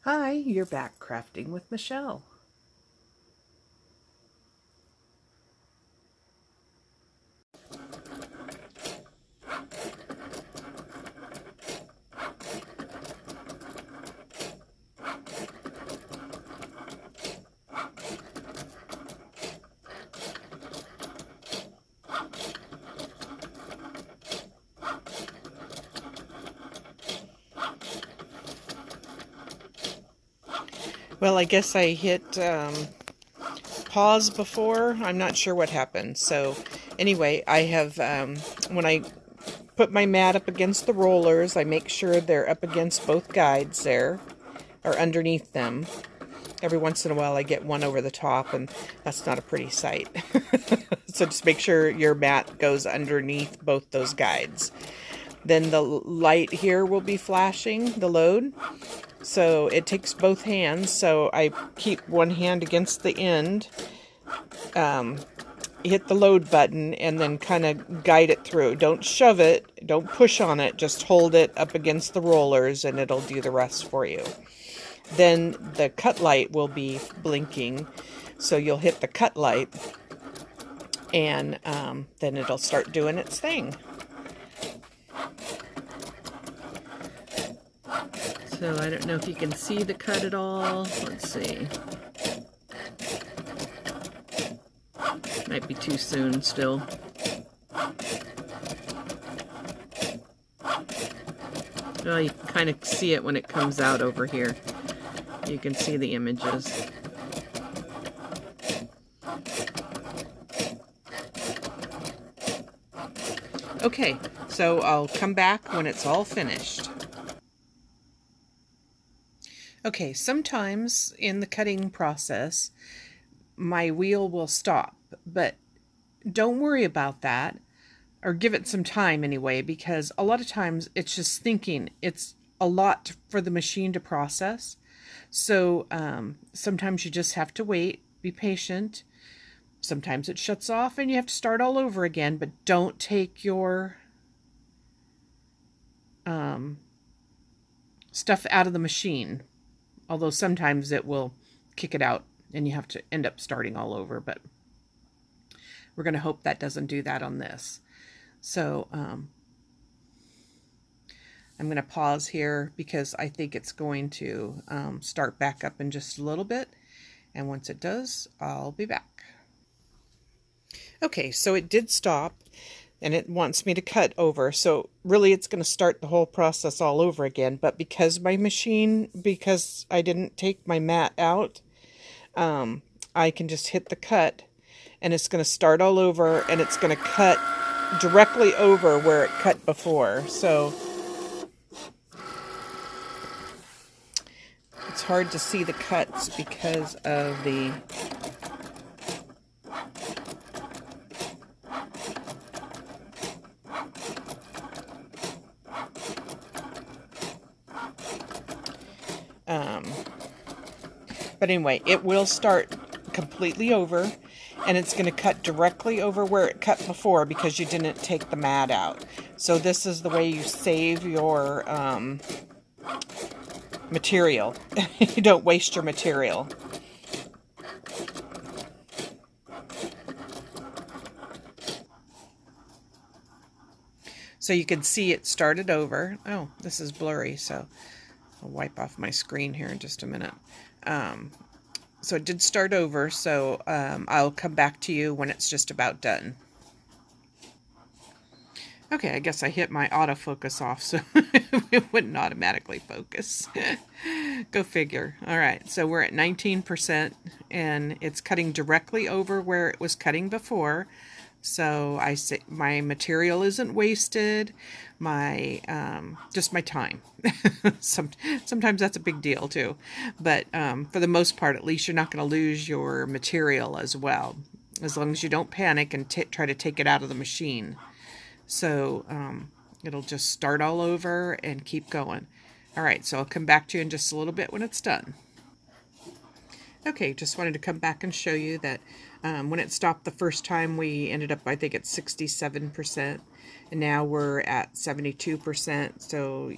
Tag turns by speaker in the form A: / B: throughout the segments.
A: Hi, you're back crafting with Michelle. Well, I guess I hit pause before. I'm not sure what happened. So anyway, I have, when I put my mat up against the rollers, I make sure they're up against both guides there, or underneath them. Every once in a while I get one over the top, and that's not a pretty sight. So just make sure your mat goes underneath both those guides. Then the light here will be flashing, the load. So it takes both hands. So I keep one hand against the end, hit the load button, and then kind of guide it through. Don't shove it, don't push on it, just hold it up against the rollers and it'll do the rest for you. Then the cut light will be blinking. So you'll hit the cut light and then it'll start doing its thing. So I don't know if you can see the cut at all. Let's see. Might be too soon still. Well, you can kind of see it when it comes out over here. You can see the images. Okay, so I'll come back when it's all finished. Okay, sometimes in the cutting process, my wheel will stop, but don't worry about that, or give it some time anyway, because a lot of times it's just thinking. It's a lot for the machine to process. So sometimes you just have to wait, be patient. Sometimes it shuts off and you have to start all over again, but don't take your stuff out of the machine. Although sometimes it will kick it out and you have to end up starting all over, but we're going to hope that doesn't do that on this. So I'm going to pause here because I think it's going to start back up in just a little bit. And once it does, I'll be back. Okay, so it did stop and it wants me to cut over. So really it's going to start the whole process all over again. But because I didn't take my mat out, I can just hit the cut and it's going to start all over and it's going to cut directly over where it cut before. So it's hard to see the cuts because of the but anyway, it will start completely over and it's going to cut directly over where it cut before because you didn't take the mat out. So this is the way you save your material. You don't waste your material. So you can see it started over. Oh, this is blurry, so I'll wipe off my screen here in just a minute. So it did start over, so I'll come back to you when it's just about done. Okay, I guess I hit my autofocus off, so it wouldn't automatically focus. Go figure. All right, so we're at 19%, and it's cutting directly over where it was cutting before. So I say my material isn't wasted, my just my time. Sometimes that's a big deal too, but for the most part, at least you're not going to lose your material as well, as long as you don't panic and try to take it out of the machine. So it'll just start all over and keep going. All right, so I'll come back to you in just a little bit when it's done. Okay, just wanted to come back and show you that when it stopped the first time, we ended up, I think, at 67%, and now we're at 72%. So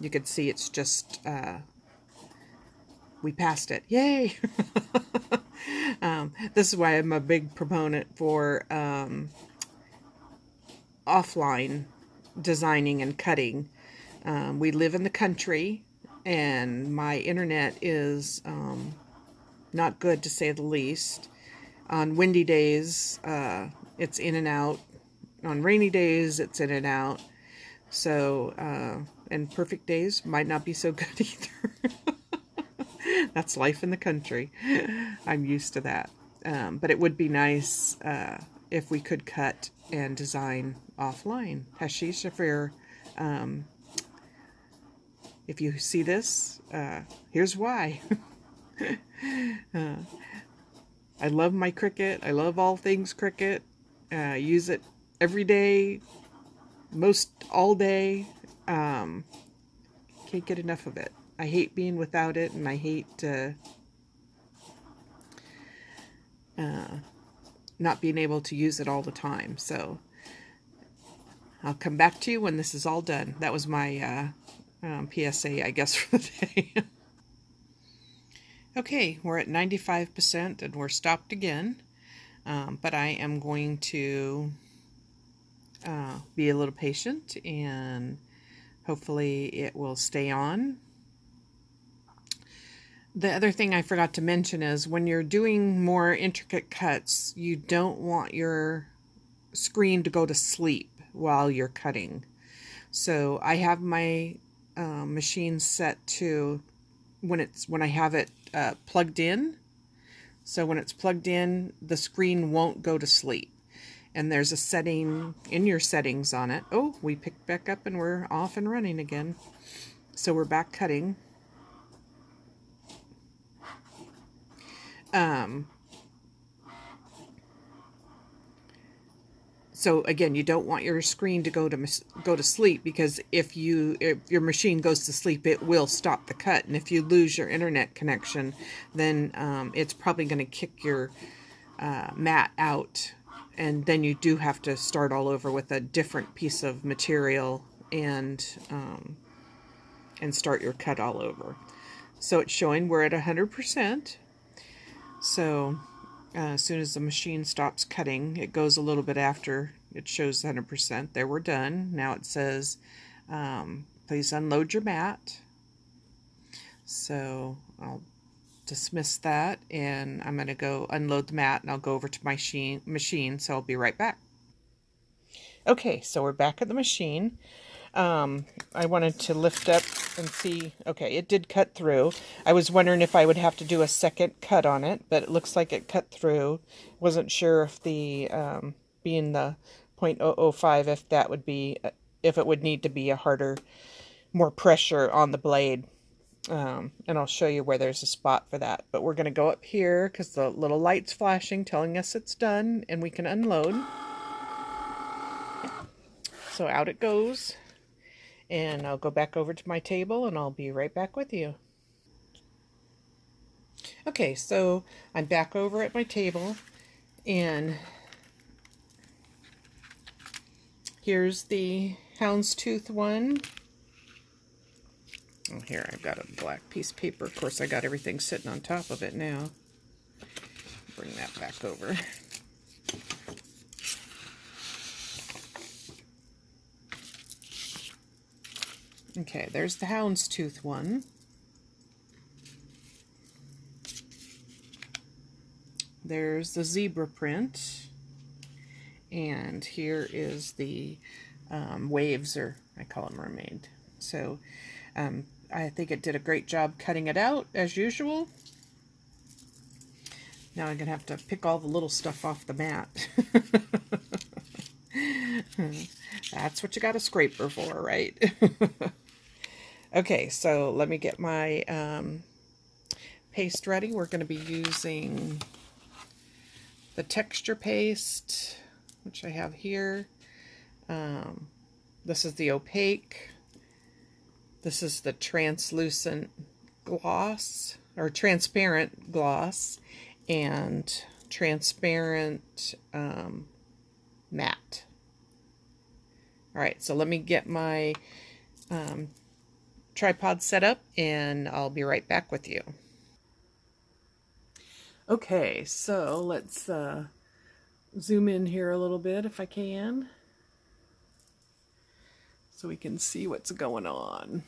A: you can see it's just we passed it. Yay! This is why I'm a big proponent for offline designing and cutting. We live in the country, and my internet is not good, to say the least. On windy days, it's in and out. On rainy days, it's in and out. So, and perfect days might not be so good either. That's life in the country. I'm used to that. But it would be nice if we could cut and design offline. Hashish, if you see this, here's why. I love my Cricut. I love all things Cricut. Use it every day, most all day. Can't get enough of it. I hate being without it, and I hate not being able to use it all the time. So I'll come back to you when this is all done. That was my PSA, I guess, for the day. Okay, we're at 95% and we're stopped again. But I am going to be a little patient, and hopefully it will stay on. The other thing I forgot to mention is when you're doing more intricate cuts, you don't want your screen to go to sleep while you're cutting. So I have my machine set to when I have it plugged in. So when it's plugged in, the screen won't go to sleep. And there's a setting in your settings on it. Oh, we picked back up and we're off and running again. So we're back cutting. So again, you don't want your screen to go to sleep, because if your machine goes to sleep, it will stop the cut. And if you lose your internet connection, then it's probably going to kick your mat out, and then you do have to start all over with a different piece of material and start your cut all over. So it's showing we're at 100%. So as soon as the machine stops cutting, it goes a little bit after it shows 100%. There, we're done. Now it says, please unload your mat. So I'll dismiss that, and I'm going to go unload the mat, and I'll go over to my machine, so I'll be right back. Okay, so we're back at the machine. I wanted to lift up and see. Okay, it did cut through. I was wondering if I would have to do a second cut on it, but it looks like it cut through. Wasn't sure if the being the 0.005, if that would be, if it would need to be a harder, more pressure on the blade. And I'll show you where there's a spot for that. But we're going to go up here because the little light's flashing telling us it's done, and we can unload. So out it goes. And I'll go back over to my table, and I'll be right back with you. Okay, so I'm back over at my table, and here's the houndstooth one. Oh, here, I've got a black piece of paper. Of course, I got everything sitting on top of it now. Bring that back over. Okay, there's the houndstooth one. There's the zebra print. And here is the waves, or I call them mermaid. So I think it did a great job cutting it out, as usual. Now I'm going to have to pick all the little stuff off the mat. That's what you got a scraper for, right? Okay, so let me get my paste ready. We're going to be using the texture paste, which I have here. This is the opaque. This is the translucent gloss, or transparent gloss, and transparent matte. All right, so let me get my tripod set up, and I'll be right back with you. Okay, so let's zoom in here a little bit if I can, so we can see what's going on.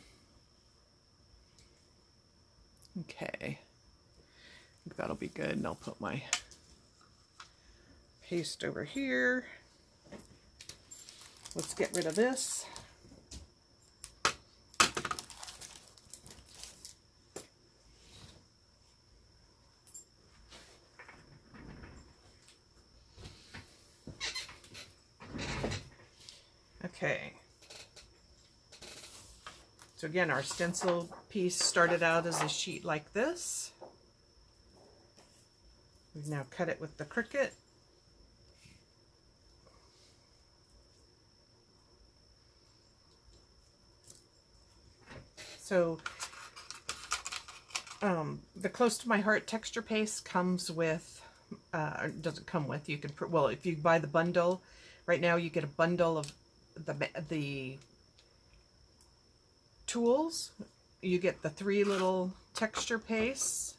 A: Okay, I think that'll be good, and I'll put my paste over here. Let's get rid of this. Okay. So again, our stencil piece started out as a sheet like this. We've now cut it with the Cricut. So the Close to My Heart texture paste comes with, or doesn't come with, you can, well, if you buy the bundle, right now you get a bundle of the tools. You get the 3 little texture pastes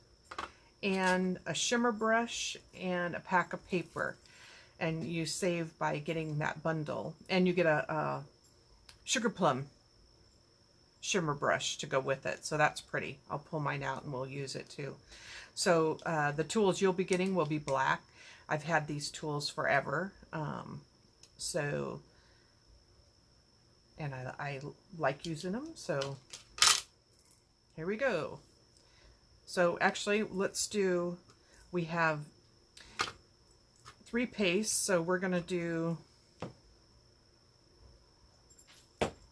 A: and a shimmer brush and a pack of paper, and you save by getting that bundle, and you get a sugar plum shimmer brush to go with it, so that's pretty. I'll pull mine out and we'll use it too. So the tools you'll be getting will be black. I've had these tools forever, and I like using them, so here we go. So actually, let's do, we have 3 pastes, so we're going to do,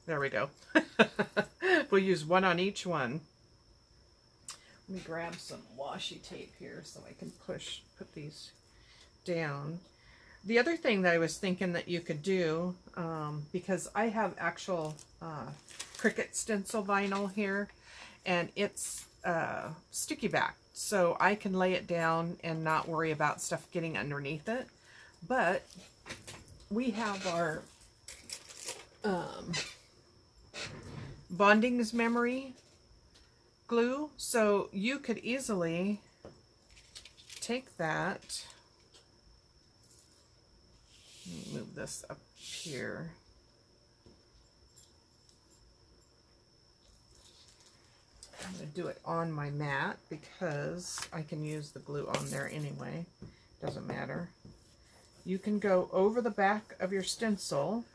A: there we go. We'll use 1 on each one. Let me grab some washi tape here so I can put these down. The other thing that I was thinking that you could do, because I have actual Cricut stencil vinyl here, and it's sticky back, so I can lay it down and not worry about stuff getting underneath it. But we have our Bonding's Memory glue, so you could easily take that. Let me move this up here. I'm going to do it on my mat because I can use the glue on there anyway. Doesn't matter. You can go over the back of your stencil.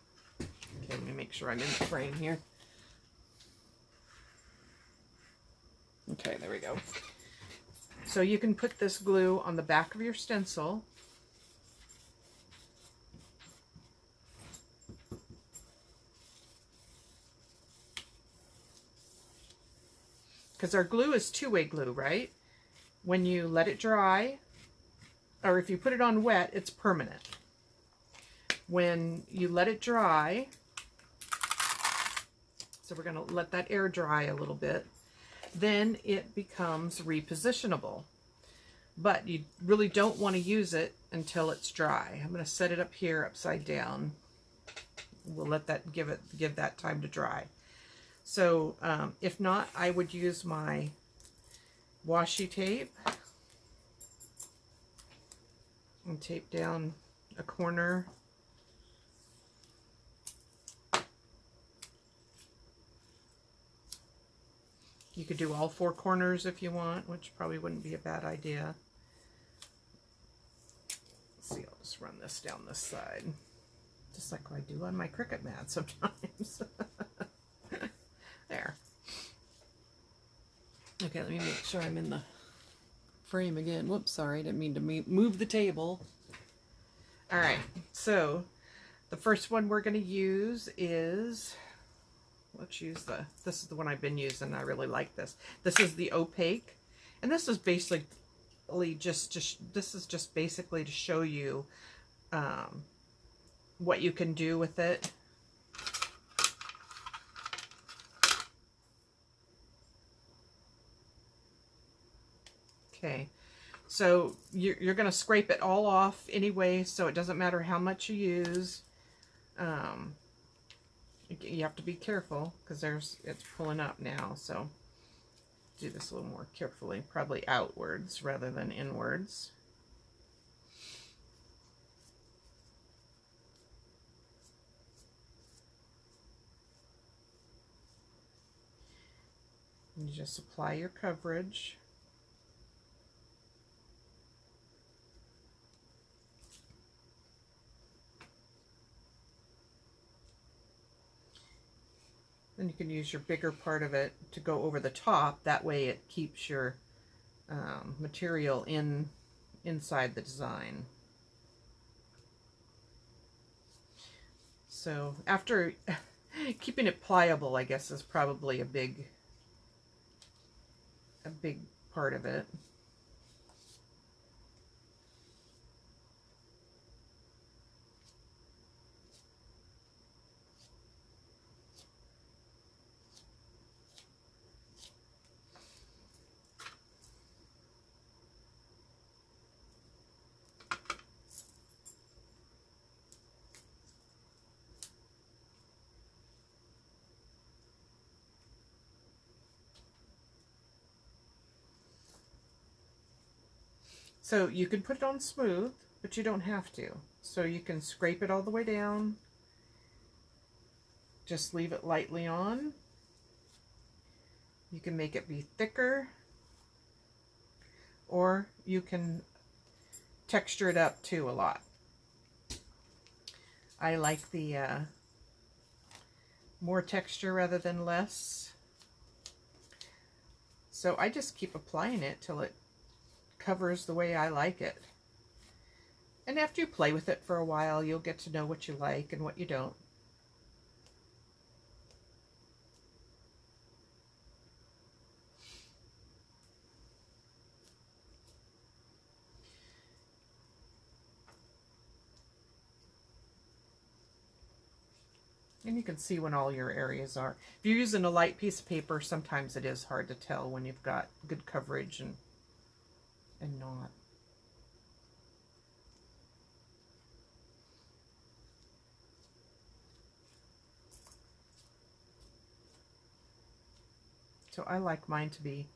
A: Okay, let me make sure I'm in the frame here. Okay, there we go. So you can put this glue on the back of your stencil. Because our glue is two-way glue, right? When you let it dry, or if you put it on wet, it's permanent. When you let it dry, so we're going to let that air dry a little bit, then it becomes repositionable. But you really don't want to use it until it's dry. I'm going to set it up here upside down. We'll let that give that time to dry. So if not, I would use my washi tape and tape down a corner. You could do all 4 corners if you want, which probably wouldn't be a bad idea. Let's see, I'll just run this down this side, just like I do on my Cricut mat sometimes. There. Okay, let me make sure I'm in the frame again. Whoops, sorry, I didn't mean to move the table. All right, so the first one we're going to use is, let's use this is the one I've been using. I really like this. This is the opaque, and this is basically just basically to show you what you can do with it. Okay, so you're going to scrape it all off anyway, so it doesn't matter how much you use. You have to be careful because it's pulling up now. So do this a little more carefully, probably outwards rather than inwards. And you just apply your coverage. Then you can use your bigger part of it to go over the top. That way it keeps your material inside the design. So after keeping it pliable, I guess, is probably a big part of it. So you can put it on smooth, but you don't have to. So you can scrape it all the way down. Just leave it lightly on. You can make it be thicker, or you can texture it up too a lot. I like the more texture rather than less. So I just keep applying it till it covers the way I like it. And after you play with it for a while, you'll get to know what you like and what you don't. And you can see when all your areas are. If you're using a light piece of paper, sometimes it is hard to tell when you've got good coverage and not. So I like mine to be,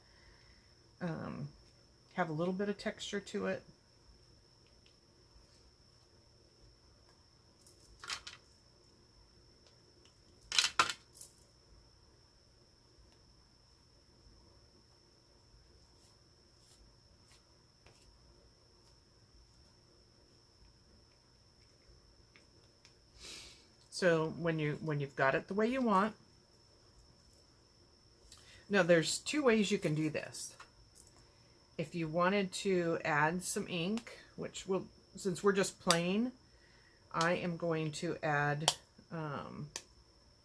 A: have a little bit of texture to it. So when you've got it the way you want, now there's two ways you can do this. If you wanted to add some ink, which will, since we're just plain, I am going to add,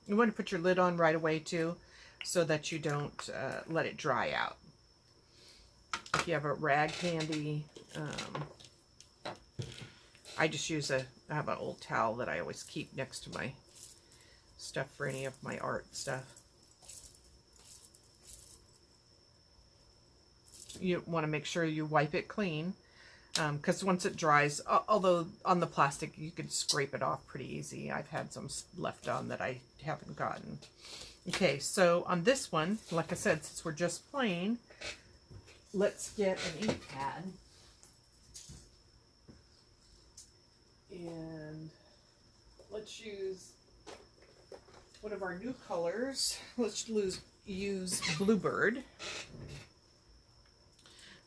A: you want to put your lid on right away too, so that you don't let it dry out. If you have a rag handy, I just use I have an old towel that I always keep next to my stuff for any of my art stuff. You want to make sure you wipe it clean, because once it dries, although on the plastic you could scrape it off pretty easy. I've had some left on that I haven't gotten. Okay, so on this one, like I said, since we're just plain, let's get an ink pad. And let's use one of our new colors. Let's use Bluebird.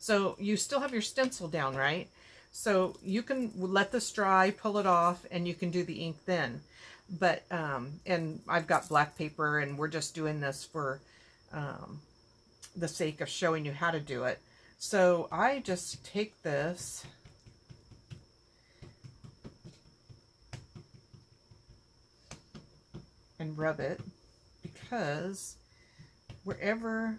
A: So you still have your stencil down, right? So you can let this dry, pull it off, and you can do the ink then. But, and I've got black paper, and we're just doing this for the sake of showing you how to do it. So I just take this and rub it, because wherever,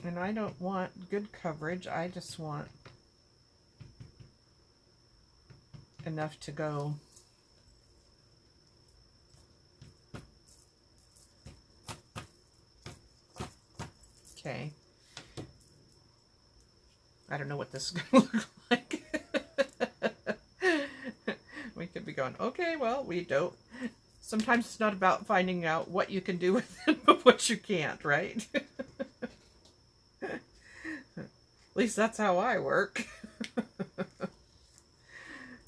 A: and I don't want good coverage, I just want enough to go. Okay. I don't know what this is going to look like. We could be going, okay, well, we don't. Sometimes it's not about finding out what you can do with it, but what you can't, right? least that's how I work.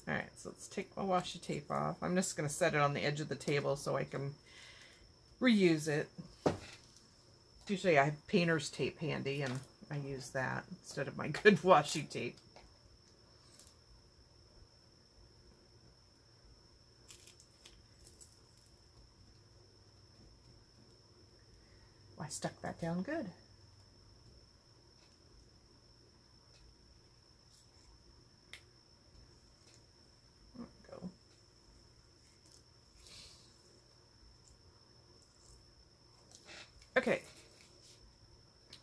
A: Alright, so let's take my washi tape off. I'm just going to set it on the edge of the table so I can reuse it. Usually I have painter's tape handy and I use that instead of my good washi tape. I stuck that down good. There we go. Okay.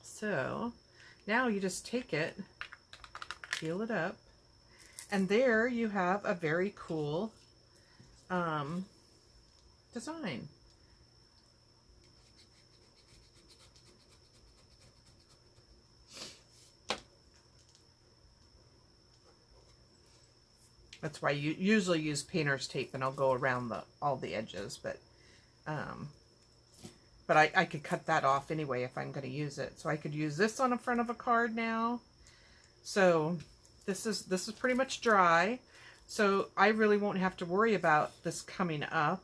A: So now you just take it, peel it up, and there you have a very cool design. That's why you usually use painter's tape, and I'll go around all the edges, but I could cut that off anyway if I'm going to use it. So I could use this on the front of a card now. So this is pretty much dry. So I really won't have to worry about this coming up.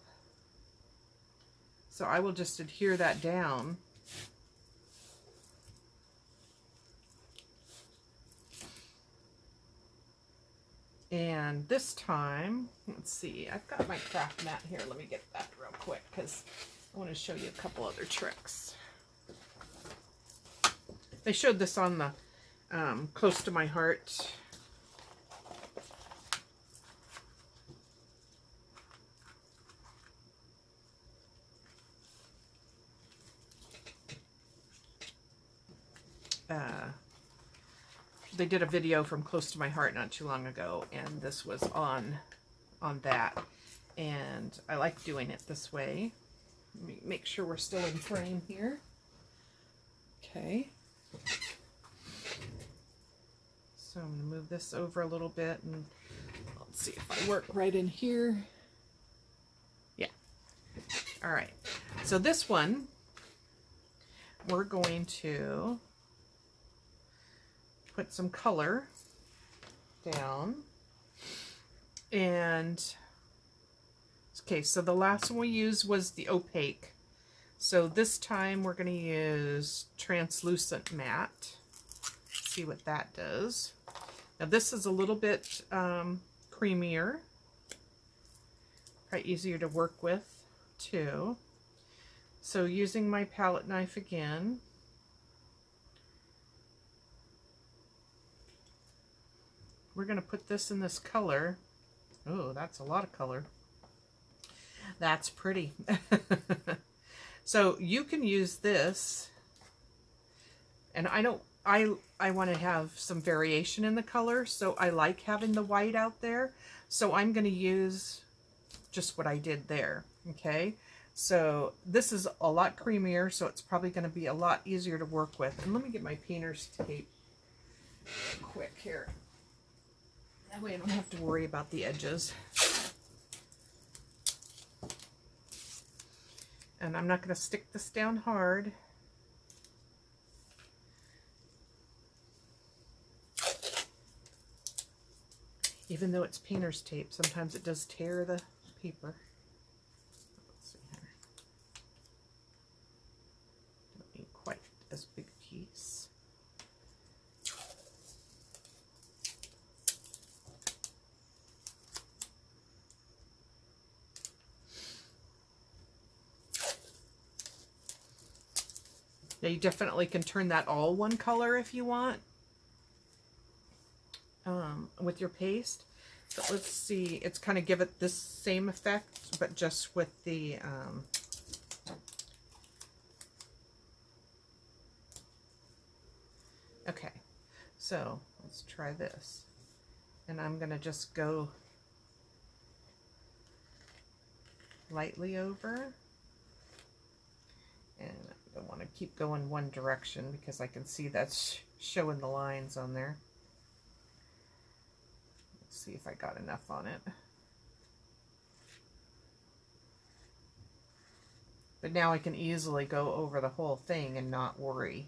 A: So I will just adhere that down. And this time, let's see, I've got my craft mat here. Let me get that real quick because I want to show you a couple other tricks. They showed this on the Close to My Heart. They did a video from Close to My Heart not too long ago, and this was on that. And I like doing it this way. Let me make sure we're still in frame here. Okay. So I'm going to move this over a little bit, and let's see if I work right in here. Yeah. All right. So this one, we're going to put some color down. And okay, so the last one we used was the opaque. So this time we're going to use translucent matte. See what that does. Now this is a little bit creamier, probably easier to work with too. So using my palette knife again, we're going to put this in this color. Oh, that's a lot of color. That's pretty. So you can use this, and I want to have some variation in the color, so I like having the white out there. So I'm going to use just what I did there. Okay, so this is a lot creamier, so it's probably going to be a lot easier to work with. And let me get my painter's tape quick here. That way I don't have to worry about the edges. And I'm not going to stick this down hard. Even though it's painter's tape, sometimes it does tear the paper. Let's see here. Don't need quite as big a piece. Now you definitely can turn that all one color if you want with your paste. But let's see, it's kind of give it this same effect, but just with the okay, so let's try this. And I'm going to just go lightly over. And I want to keep going one direction because I can see that's showing the lines on there. Let's see if I got enough on it. But now I can easily go over the whole thing and not worry.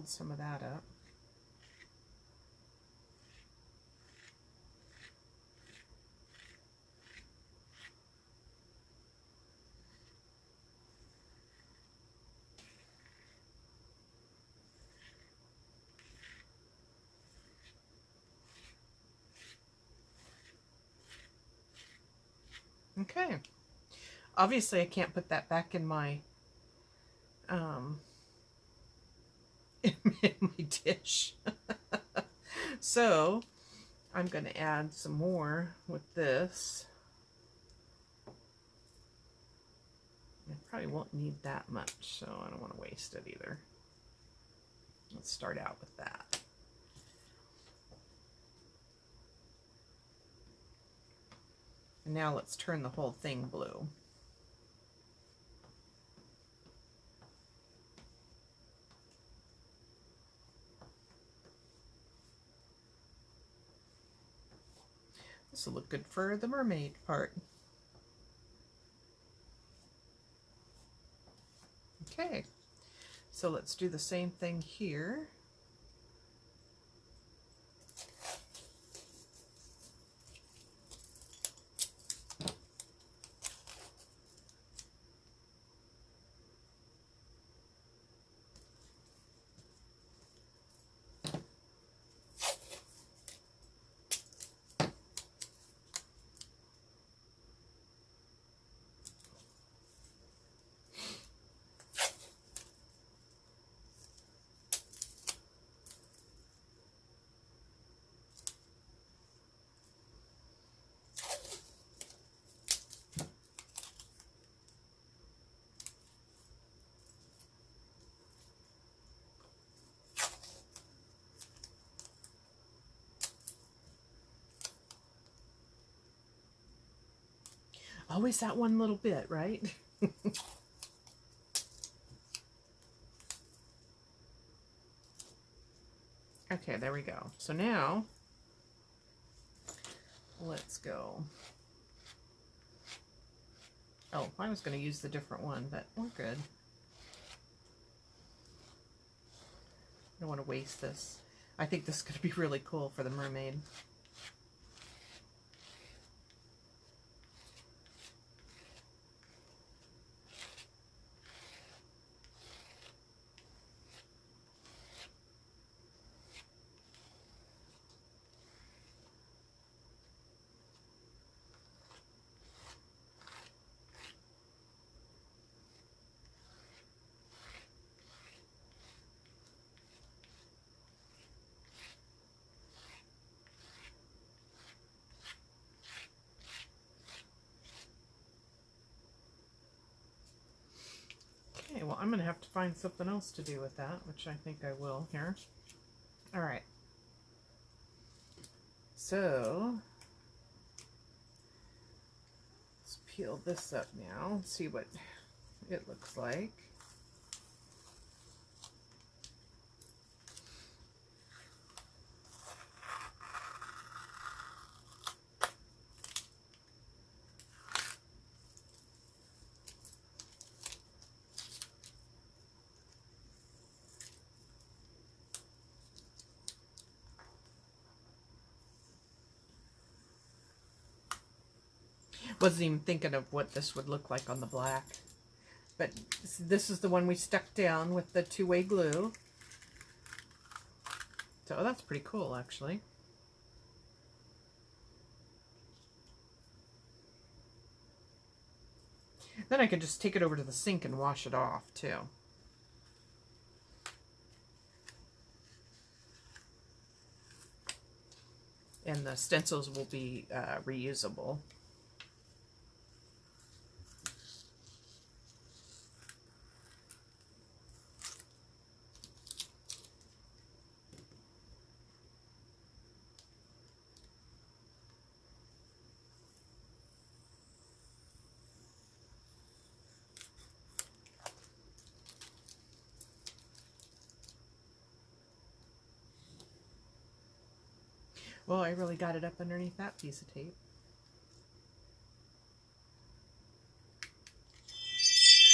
A: build some of that up. Okay. Obviously, I can't put that back in my in my dish. So I'm going to add some more with this. I probably won't need that much, so I don't want to waste it either. Let's start out with that. And now let's turn the whole thing blue. This will look good for the mermaid part. Okay, so let's do the same thing here. Always that one little bit, right? Okay, there we go. So now, let's go. Oh, I was going to use the different one, but we're good. I don't want to waste this. I think this is going to be really cool for the mermaid. Okay, well, I'm going to have to find something else to do with that, which I think I will here. All right. So, let's peel this up now, see what it looks like. Wasn't even thinking of what this would look like on the black. But this is the one we stuck down with the two-way glue. So that's pretty cool, actually. Then I could just take it over to the sink and wash it off, too. And the stencils will be reusable. Well, I really got it up underneath that piece of tape.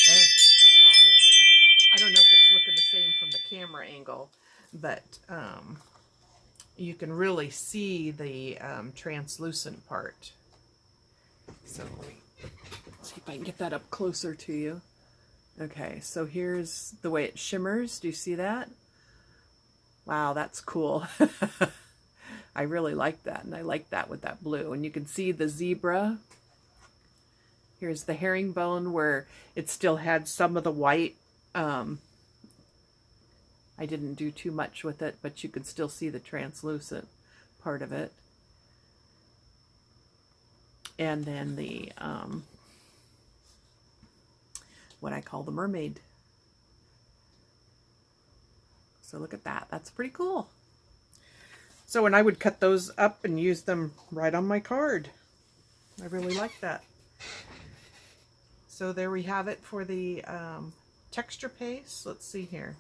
A: Oh, I don't know if it's looking the same from the camera camera angle, but you can really see the translucent part. So let's see if I can get that up closer to you. Okay, so here's the way it shimmers. Do you see that? Wow, that's cool. I really like that, and I like that with that blue. And you can see the zebra. Here's the herringbone where it still had some of the white. I didn't do too much with it, but you can still see the translucent part of it. And then the what I call the mermaid. So look at that. That's pretty cool. So, and I would cut those up and use them right on my card. I really like that. So there we have it for the texture paste. Let's see here.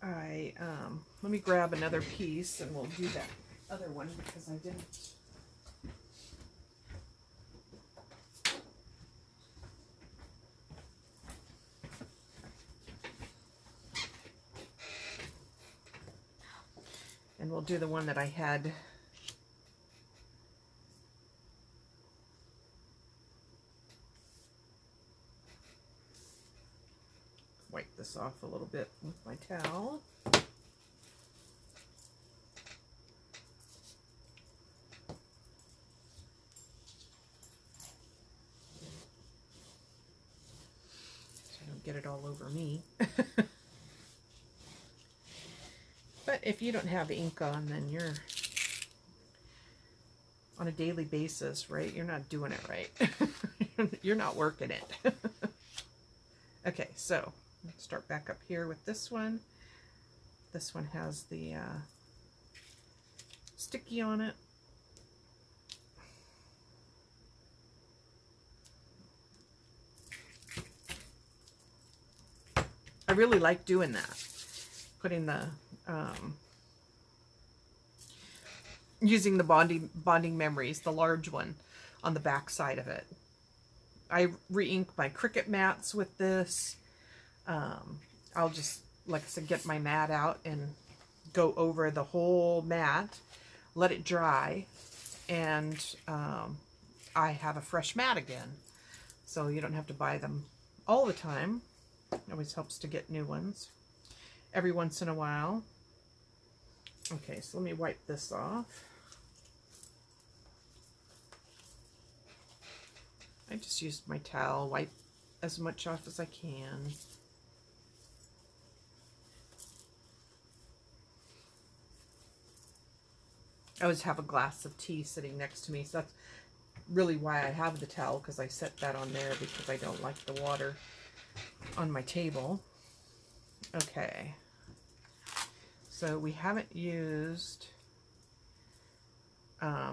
A: Let me grab another piece and we'll do that other one because I didn't. And we'll do the one that I had. Wipe this off a little bit with my towel. So I don't get it all over me. But if you don't have ink on, then you're on a daily basis, right? You're not doing it right. You're not working it. Okay, so let's start back up here with this one. This one has the sticky on it. I really like doing that. Putting the using the bonding memories, the large one, on the back side of it. I re-ink my Cricut mats with this. I'll just, like I said, get my mat out and go over the whole mat, let it dry, and I have a fresh mat again. So you don't have to buy them all the time. It always helps to get new ones every once in a while. Okay, so let me wipe this off. I just used my towel, wipe as much off as I can. I always have a glass of tea sitting next to me, so that's really why I have the towel, because I set that on there because I don't like the water on my table. Okay. So we haven't used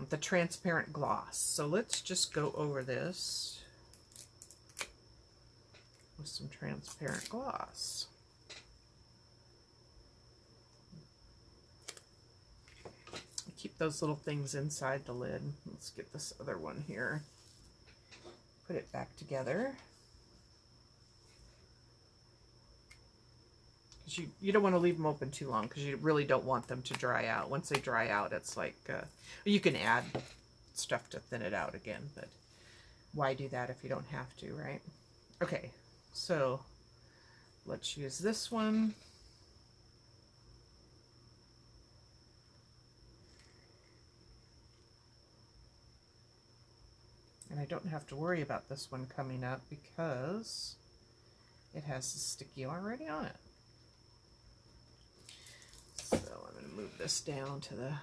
A: the transparent gloss. So let's just go over this with some transparent gloss. I keep those little things inside the lid. Let's get this other one here. Put it back together. You don't want to leave them open too long because you really don't want them to dry out. Once they dry out, it's like, you can add stuff to thin it out again, but why do that if you don't have to, right? Okay, so let's use this one. And I don't have to worry about this one coming up because it has the sticky already on it. So I'm going to move this down to the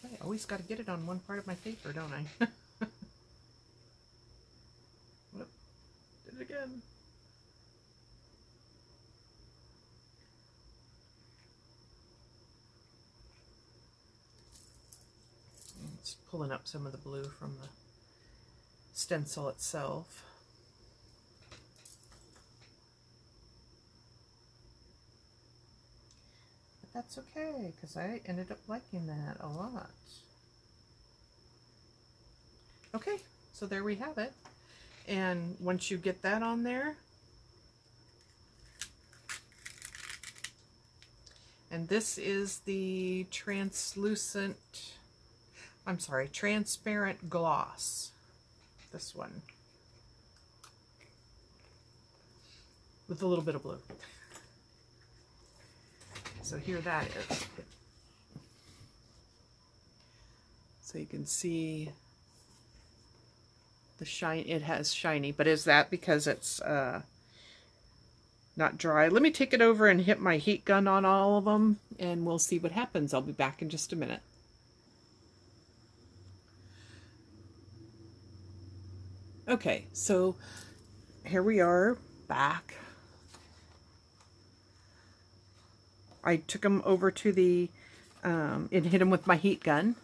A: I always got to get it on one part of my paper, don't I? Whoop, did it again. just pulling up some of the blue from the stencil itself. But that's okay, because I ended up liking that a lot. Okay, so there we have it. And once you get that on there, and this is the transparent gloss, this one, with a little bit of blue. So here that is. So you can see the shine, it has shiny, but is that because it's not dry? Let me take it over and hit my heat gun on all of them, and we'll see what happens. I'll be back in just a minute. Okay, so here we are back. I took them over to the, and hit them with my heat gun.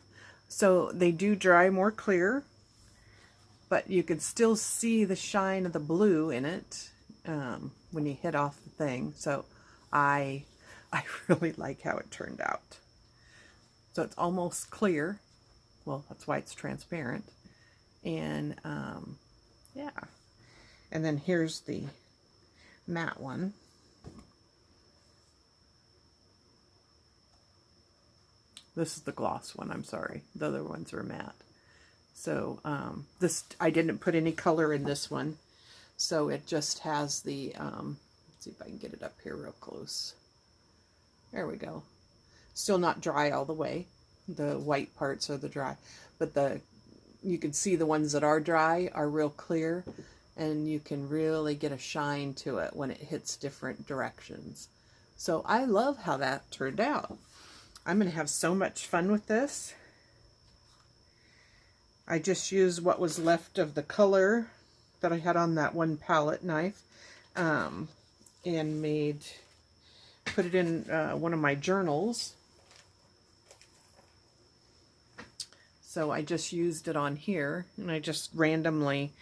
A: So they do dry more clear, but you can still see the shine of the blue in it when you hit off the thing. So I really like how it turned out. So it's almost clear. Well, that's why it's transparent. And yeah. And then here's the matte one. This is the gloss one, I'm sorry. The other ones are matte. So this, I didn't put any color in this one. So it just has the, let's see if I can get it up here real close. There we go. Still not dry all the way. The white parts are the dry. But you can see the ones that are dry are real clear. And you can really get a shine to it when it hits different directions. So I love how that turned out. I'm going to have so much fun with this. I just used what was left of the color that I had on that one palette knife, and put it in one of my journals. So I just used it on here, and I just randomly,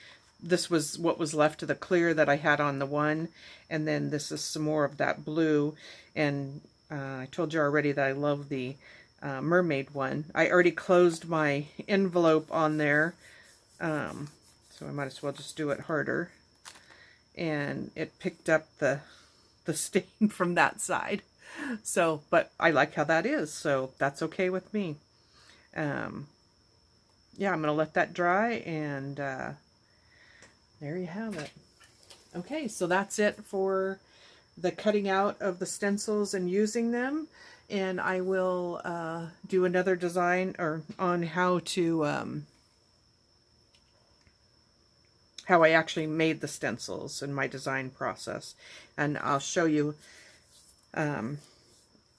A: this was what was left of the clear that I had on the one, and then this is some more of that blue. And I told you already that I love the mermaid one. I already closed my envelope on there, so I might as well just do it harder. And it picked up the stain from that side. So, but I like how that is, so that's okay with me. Yeah, I'm going to let that dry, and there you have it. Okay, so that's it for the cutting out of the stencils and using them. And I will do another design on how to how I actually made the stencils in my design process, and I'll show you how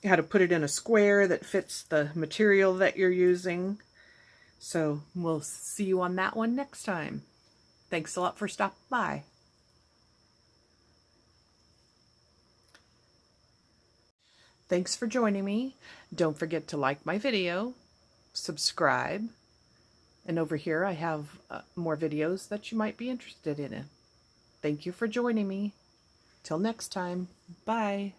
A: to put it in a square that fits the material that you're using. So we'll see you on that one next time. Thanks a lot for stopping by. Thanks for joining me. Don't forget to like my video, subscribe, and over here I have more videos that you might be interested in. Thank you for joining me. Till next time, bye.